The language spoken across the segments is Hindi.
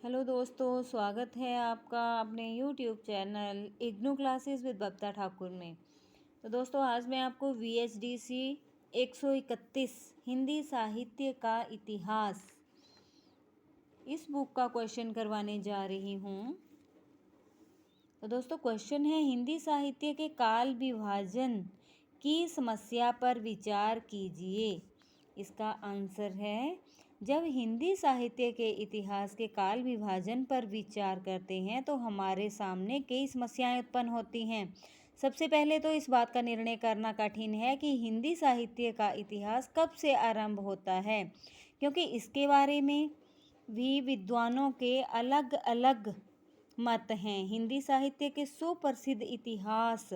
हेलो दोस्तों, स्वागत है आपका अपने YouTube channel IGNOU classes with Babita Thakur में। तो दोस्तों, आज मैं आपको VHDC 131 हिंदी साहित्य का इतिहास इस बुक का क्वेश्चन करवाने जा रही हूँ। तो दोस्तों, क्वेश्चन है हिंदी साहित्य के काल विभाजन की समस्या पर विचार कीजिए। इसका आंसर है, जब हिंदी साहित्य के इतिहास के काल विभाजन पर विचार करते हैं तो हमारे सामने कई समस्याएं उत्पन्न होती हैं। सबसे पहले तो इस बात का निर्णय करना कठिन है कि हिंदी साहित्य का इतिहास कब से आरंभ होता है, क्योंकि इसके बारे में भी विद्वानों के अलग अलग मत हैं। हिंदी साहित्य के सुप्रसिद्ध इतिहास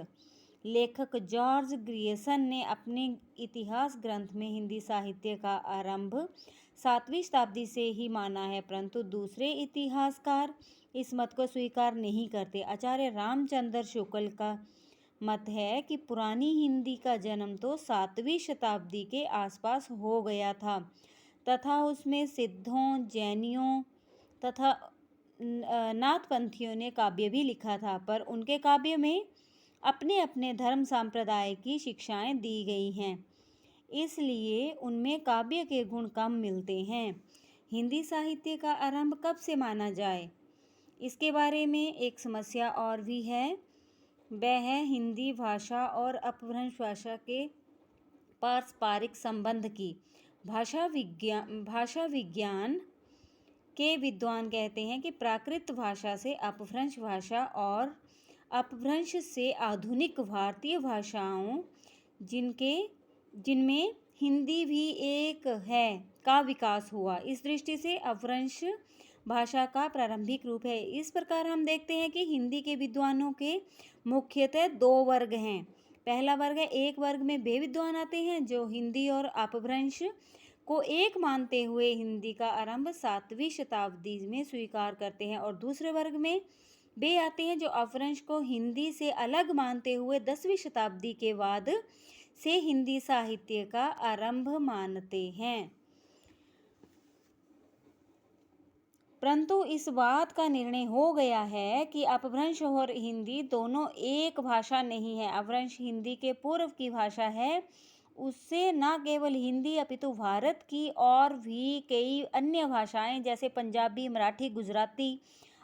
लेखक जॉर्ज ग्रियर्सन ने अपने इतिहास ग्रंथ में हिंदी साहित्य का आरंभ 7वीं शताब्दी से ही माना है, परंतु दूसरे इतिहासकार इस मत को स्वीकार नहीं करते। आचार्य रामचंद्र शुक्ल का मत है कि पुरानी हिंदी का जन्म तो 7वीं शताब्दी के आसपास हो गया था तथा उसमें सिद्धों, जैनियों तथा नाथपंथियों ने काव्य भी लिखा था, पर उनके काव्य में अपने अपने धर्म संप्रदाय की शिक्षाएं दी गई हैं, इसलिए उनमें काव्य के गुण कम मिलते हैं। हिंदी साहित्य का आरंभ कब से माना जाए, इसके बारे में एक समस्या और भी है। वह है हिंदी भाषा और अपभ्रंश भाषा के पारस्परिक संबंध की। भाषा विज्ञान के विद्वान कहते हैं कि प्राकृत भाषा से अपभ्रंश भाषा और अपभ्रंश से आधुनिक भारतीय भाषाओं जिनमें हिंदी भी एक है का विकास हुआ। इस दृष्टि से अपभ्रंश भाषा का प्रारंभिक रूप है। इस प्रकार हम देखते हैं कि हिंदी के विद्वानों के मुख्यतः 2 वर्ग हैं। पहला वर्ग है, एक वर्ग में वे विद्वान आते हैं जो हिंदी और अपभ्रंश को एक मानते हुए हिंदी का आरंभ 7वीं शताब्दी में स्वीकार करते हैं, और दूसरे वर्ग में वे आते हैं जो अपभ्रंश को हिंदी से अलग मानते हुए 10वीं शताब्दी के बाद से हिंदी साहित्य का आरंभ मानते हैं। परंतु इस बात का निर्णय हो गया है कि अपभ्रंश और हिंदी दोनों एक भाषा नहीं है। अपभ्रंश हिंदी के पूर्व की भाषा है, उससे न केवल हिंदी अपितु भारत की और भी कई अन्य भाषाएं जैसे पंजाबी, मराठी, गुजराती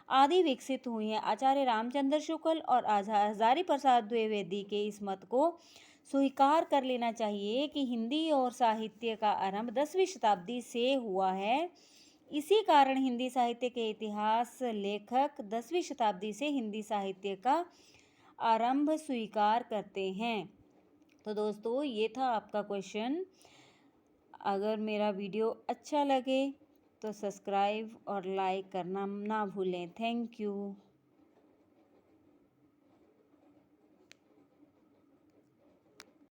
आदि विकसित हुई हैं। आचार्य रामचंद्र शुक्ल और हजारी प्रसाद द्विवेदी के इस मत को स्वीकार कर लेना चाहिए कि हिंदी और साहित्य का आरंभ 10वीं शताब्दी से हुआ है। इसी कारण हिंदी साहित्य के इतिहास लेखक 10वीं शताब्दी से हिंदी साहित्य का आरंभ स्वीकार करते हैं। तो दोस्तों, ये था आपका क्वेश्चन। अगर मेरा वीडियो अच्छा लगे तो सब्सक्राइब और लाइक करना ना भूलें। Thank you.